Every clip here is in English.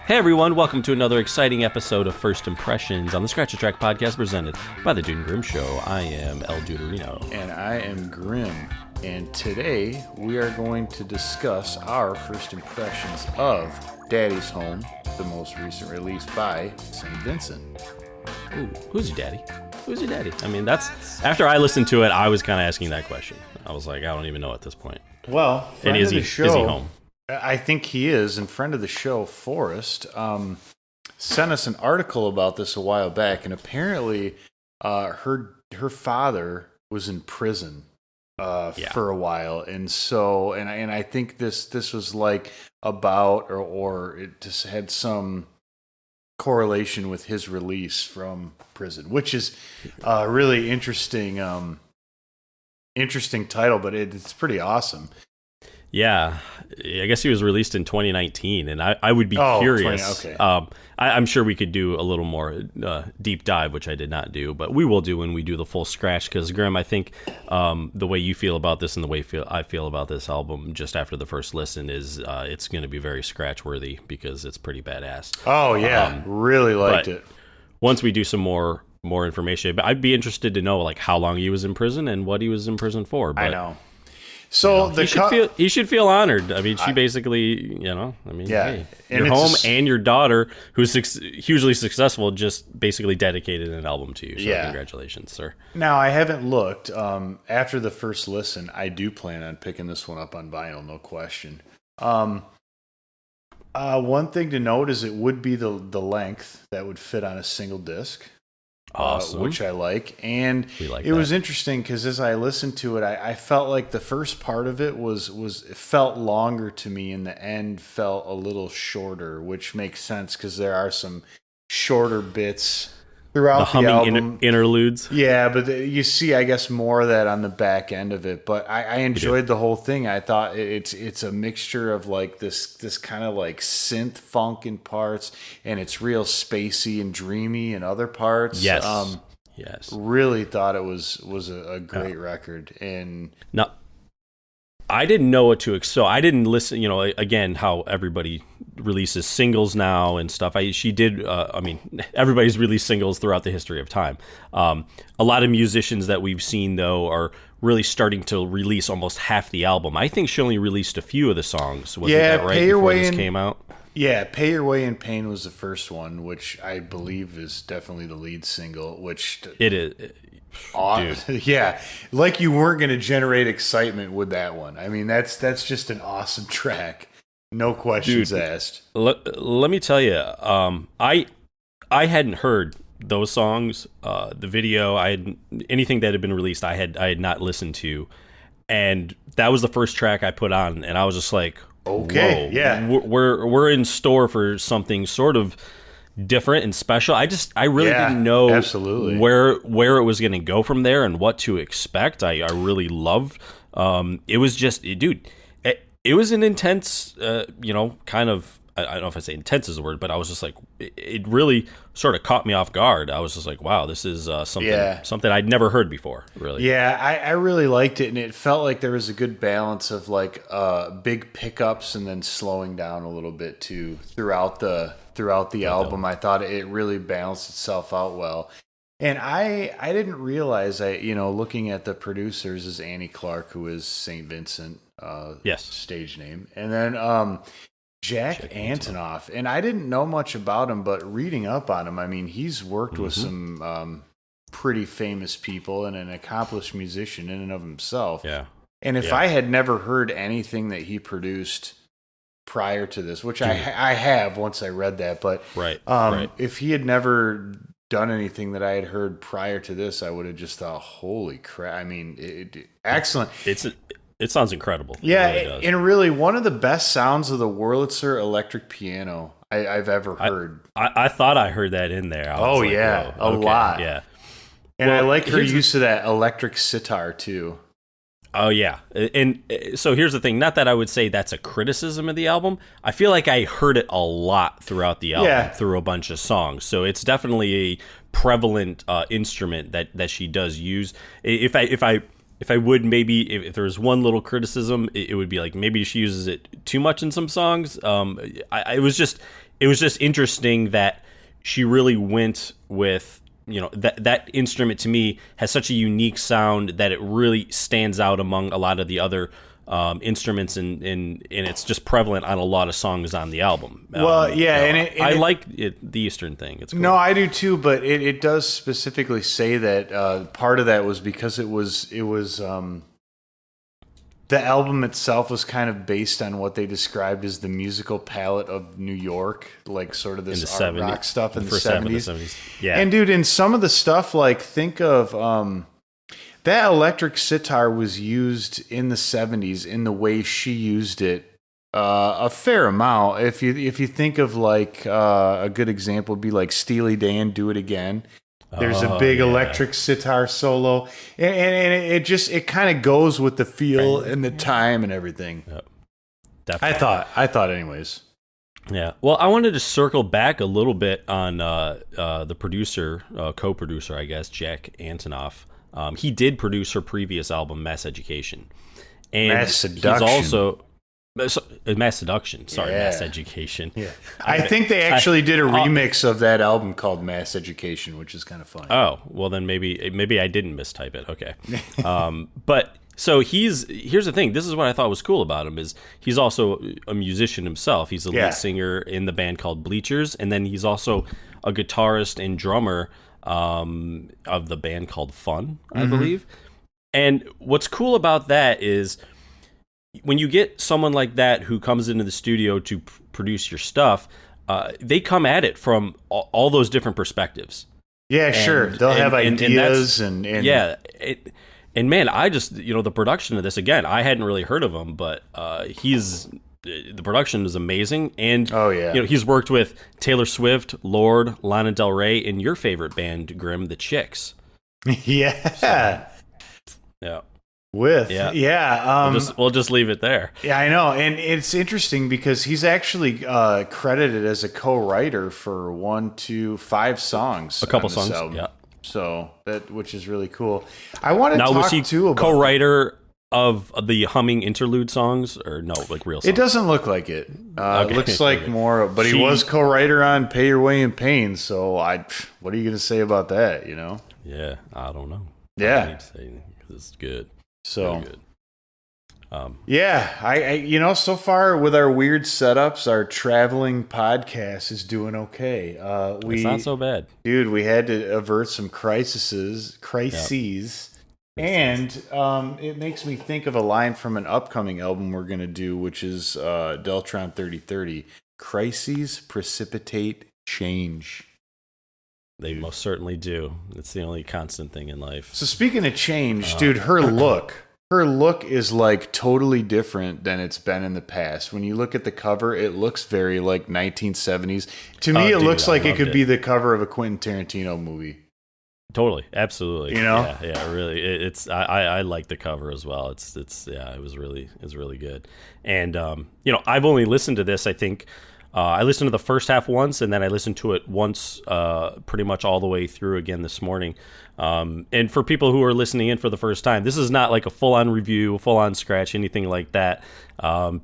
Hey everyone, welcome to another exciting episode of First Impressions on the Scratch a Track podcast presented by the Dude and Grim Show. I am El Duderino. And I am Grim. And today we are going to discuss our first impressions of Daddy's Home, the most recent release by St. Vincent. Ooh, who's your daddy? Who's your daddy? I mean, that's after I listened to it, I was kind of asking that question. I was like, I don't even know at this point. Well, and is he home? I think he is, and friend of the show, Forrest, sent us an article about this a while back, and apparently her father was in prison for a while, and so and I think this was like about or it just had some correlation with his release from prison, which is a really interesting title, but it's pretty awesome. Yeah, I guess he was released in 2019, and I would be curious. I'm sure we could do a little more deep dive, which I did not do, but we will do when we do the full scratch, because, Graham, I think the way you feel about this and the way I feel about this album just after the first listen is it's going to be very scratch-worthy because it's pretty badass. Oh, yeah. Really liked it. Once we do some more information, but I'd be interested to know like how long he was in prison and what he was in prison for. But, I know. So he should feel honored. I mean, she basically, hey, your home and your daughter, who's hugely successful, just basically dedicated an album to you. So congratulations, sir. Now, I haven't looked. After the first listen, I do plan on picking this one up on vinyl, no question. One thing to note is it would be the length that would fit on a single disc. Awesome. Which I like. And it was interesting because as I listened to it, I felt like the first part of it it felt longer to me, and the end felt a little shorter, which makes sense because there are some shorter bits throughout the album. Interludes. Yeah, but you see, I guess, more of that on the back end of it. But I enjoyed the whole thing. I thought it's a mixture of like this kind of like synth funk in parts, and it's real spacey and dreamy in other parts. Yes. Really thought it was a great record. And now, I didn't know what to expect. So I didn't listen, again, how everybody releases singles now and stuff. Everybody's released singles throughout the history of time. A lot of musicians that we've seen, though, are really starting to release almost half the album. I think she only released a few of the songs. Wasn't that right? Pay Your before Way this in, came out? Yeah, Pay Your Way in Pain was the first one, which I believe is definitely the lead single, which... It is... Dude. Yeah, like you weren't going to generate excitement with that one. I mean, that's just an awesome track. No questions asked. Let me tell you, I hadn't heard those songs, the video, anything that had been released. I had not listened to, and that was the first track I put on, and I was just like, okay, whoa, yeah, we're in store for something sort of different and special. I really didn't know absolutely where it was going to go from there and what to expect. I really loved. It was just, dude. It was an intense, kind of. I don't know if I say intense is the word, but I was just like, it really sort of caught me off guard. I was just like, wow, this is something I'd never heard before. Really. Yeah, I really liked it, and it felt like there was a good balance of like big pickups and then slowing down a little bit too throughout the album. I thought it really balanced itself out well. And I didn't realize, looking at the producers is Annie Clark, who is St. Vincent, stage name, and then Jack Antonoff. And I didn't know much about him, but reading up on him, I mean, he's worked with some pretty famous people and an accomplished musician in and of himself. Yeah. And if I had never heard anything that he produced prior to this, which I have once I read that, but if he had never done anything that I had heard prior to this, I would have just thought, holy crap. I mean, excellent. It sounds incredible. Yeah, it really and really one of the best sounds of the Wurlitzer electric piano I've ever heard. I thought I heard that in there. A lot. Yeah. And I like her use of that electric sitar, too. Oh, yeah. And so here's the thing. Not that I would say that's a criticism of the album. I feel like I heard it a lot throughout the album, through a bunch of songs. So it's definitely a prevalent instrument that she does use. If I maybe if there was one little criticism, it would be like maybe she uses it too much in some songs. It was just interesting that she really went with, that instrument to me has such a unique sound that it really stands out among a lot of the other instruments, and it's just prevalent on a lot of songs on the album. I like the Eastern thing. It's cool. No, I do too, but it does specifically say that part of that was because it was the album itself was kind of based on what they described as the musical palette of New York, like sort of this art rock stuff in the 70s. Yeah. And dude, in some of the stuff, like think of that electric sitar was used in the 70s in the way she used it a fair amount. If you think of like a good example would be like Steely Dan, Do It Again. There's a big electric sitar solo, and it kind of goes with the feel and the time and everything. Yep. Definitely. I thought anyways. Yeah. Well, I wanted to circle back a little bit on the producer, co-producer, I guess, Jack Antonoff. He did produce her previous album, Mass Education, and Mass Seduction. He's also Mass Seduction. Sorry, Mass Education. Yeah. I think they actually did a remix of that album called Mass Education, which is kind of funny. Oh, well then maybe I didn't mistype it. Okay. But so here's the thing. This is what I thought was cool about him is he's also a musician himself. He's a lead singer in the band called Bleachers, and then he's also a guitarist and drummer of the band called Fun, I believe. And what's cool about that is when you get someone like that who comes into the studio to produce your stuff, they come at it from all those different perspectives. Yeah, sure. They'll have ideas and yeah. And man, I just, the production of this, again, I hadn't really heard of him, but the production is amazing. And, he's worked with Taylor Swift, Lorde, Lana Del Rey, and your favorite band, Grimm, the Chicks. Yeah. So, yeah. We'll just leave it there. Yeah, I know, and it's interesting because he's actually credited as a co-writer for 5 songs. A couple songs, album. Yeah. So which is really cool. I want to talk was he too about co-writer of the humming interlude songs, or no, like real songs? It doesn't look like it. It looks like more, but he was co-writer on "Pay Your Way in Pain." So what are you going to say about that? Yeah, I don't know. Yeah, I need to say anything because it's good. So good. I so far with our weird setups, our traveling podcast is doing okay. It's not so bad, dude. We had to avert some crises, and it makes me think of a line from an upcoming album we're gonna do, which is Deltron 3030. Crises precipitate change. They most certainly do. It's the only constant thing in life. So speaking of change, dude, her look is like totally different than it's been in the past. When you look at the cover, it looks very like 1970s. To me, it looks like it could be the cover of a Quentin Tarantino movie. Totally, absolutely. Yeah, really. It's I like the cover as well. It was really good. And I've only listened to this, I think. I listened to the first half once, and then I listened to it once, pretty much all the way through again this morning. And for people who are listening in for the first time, this is not like a full-on review, full-on scratch, anything like that.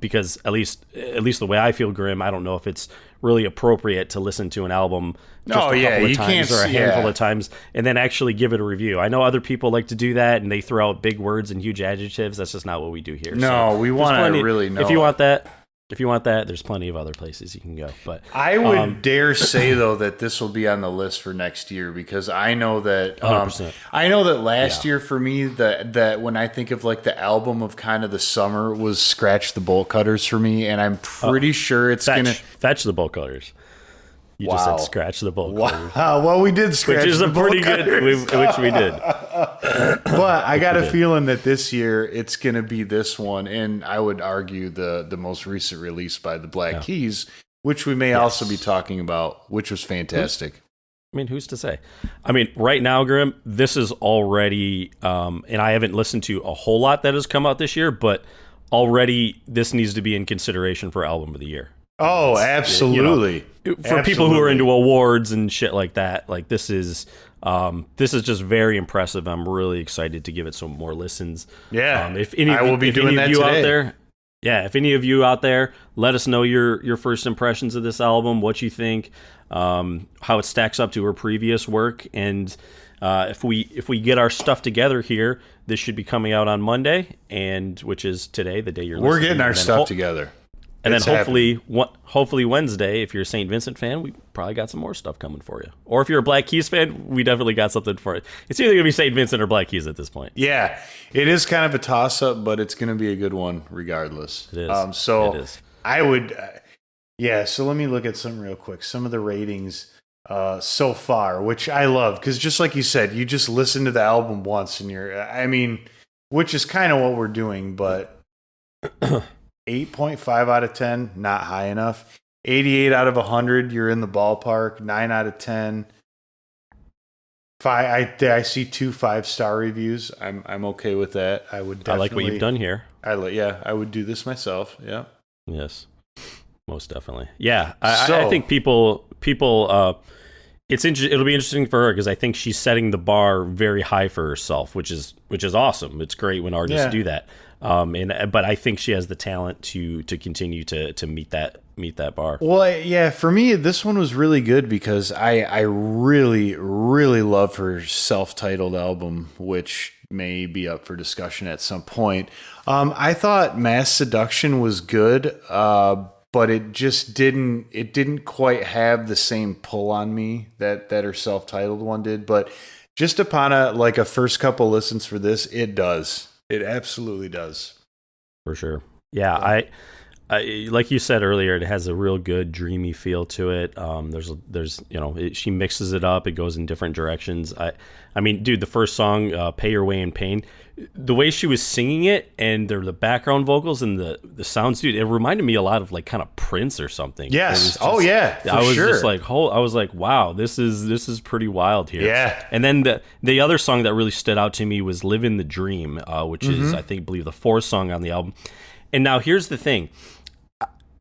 Because at least the way I feel, Grimm, I don't know if it's really appropriate to listen to an album just a couple of times or a handful of times and then actually give it a review. I know other people like to do that, and they throw out big words and huge adjectives. That's just not what we do here. No, we want to really know. If you want that, there's plenty of other places you can go. But I would dare say though that this will be on the list for next year because I know that last year for me that when I think of like the album of kind of the summer was Scratch the Bolt Cutters for me, and I'm pretty sure it's gonna Fetch the Bolt Cutters. You just said Scratch the Bolt Cutters. Well, we did scratch, which is the a pretty good, which we did. But I got a feeling that this year it's going to be this one, and I would argue the most recent release by the Black Keys, which we may also be talking about, which was fantastic. Who's to say? Right now, Grimm, this is already, and I haven't listened to a whole lot that has come out this year, but already this needs to be in consideration for Album of the Year. Oh, absolutely. For people who are into awards and shit like that, like this is This is just very impressive. I'm really excited to give it some more listens. Yeah, if any, I will be doing that today. Out there, if any of you out there, let us know your first impressions of this album, what you think, how it stacks up to her previous work, and if we get our stuff together here, this should be coming out on Monday, and which is today, the day you're listening. We're getting our stuff together. And then hopefully Wednesday, if you're a St. Vincent fan, we probably got some more stuff coming for you. Or if you're a Black Keys fan, we definitely got something for it. It's either going to be St. Vincent or Black Keys at this point. Yeah, it is kind of a toss-up, but it's going to be a good one regardless. It is. So it is. I would, so let me look at some real quick. Some of the ratings so far, which I love, because just like you said, you just listen to the album once and which is kind of what we're doing, but 8.5 out of 10, not high enough. 88 out of 100, you're in the ballpark. 9 out of 10. I see 2 5-star reviews. I'm okay with that. I like what you've done here. I would do this myself. Yeah. Yes, most definitely. Yeah, I think people. It's it'll be interesting for her because I think she's setting the bar very high for herself, which is awesome. It's great when artists do that. But I think she has the talent to continue to meet that bar. Well, yeah, for me, this one was really good because I really, really love her self-titled album, which may be up for discussion at some point. I thought Mass Seduction was good, but it just didn't quite have the same pull on me that her self-titled one did. But just upon a first couple listens for this, it does. It absolutely does. For sure. Yeah, I like you said earlier, it has a real good dreamy feel to it. There's she mixes it up. It goes in different directions. I mean, dude, the first song, "Pay Your Way in Pain," the way she was singing it and the background vocals and the sounds, dude, it reminded me a lot of like kind of Prince or something. Yes. I was sure. just like, I was like, wow, this is pretty wild here. Yeah. And then the other song that really stood out to me was "Living the Dream," which is I believe the 4th song on the album. And now here's the thing.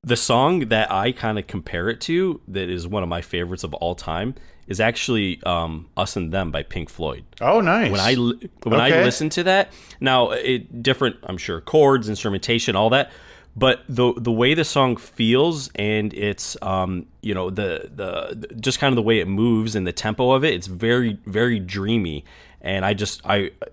The song that I kind of compare it to, that is one of my favorites of all time, is actually "Us and Them" by Pink Floyd. Oh, nice. When I listen to that, now different, I'm sure, chords, instrumentation, all that, but the way the song feels and it's the just kind of the way it moves and the tempo of it, it's very, very dreamy. And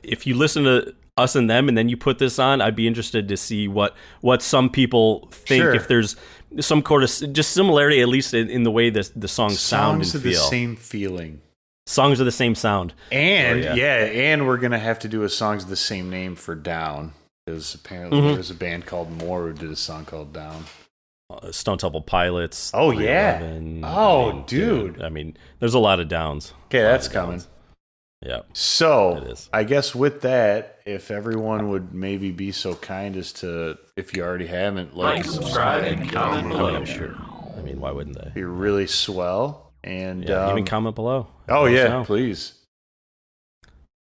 if you listen to Us and Them and then you put this on, I'd be interested to see what some people think. Sure. If there's some sort of just similarity, at least in the way the songs sound and feel. Songs are the same feeling. Songs are the same sound. And and we're gonna have to do a songs of the same name for Down, because apparently there's a band called More who did a song called Down. Stone Temple Pilots. Oh yeah. Dude. I mean, there's a lot of Downs. Okay, that's coming. Yeah. So, I guess with that, if everyone would maybe be so kind as to, if you already haven't, like, subscribe, and comment below. I'm sure. I mean, why wouldn't they? Be really swell. And even comment below. Oh, yeah, please.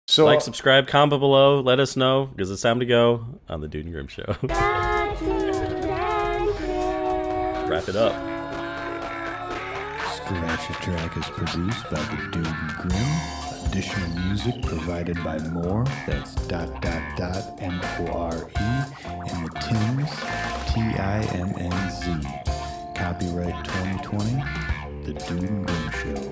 So, like, subscribe, comment below. Let us know, because it's time to go on the Dude and Grim Show. Wrap it up. Scratch a Track is produced by the Dude and Grim. Additional music provided by More, that's ... MORE, and the Tims, TIMNZ. Copyright 2020, The Dude and Grim Show.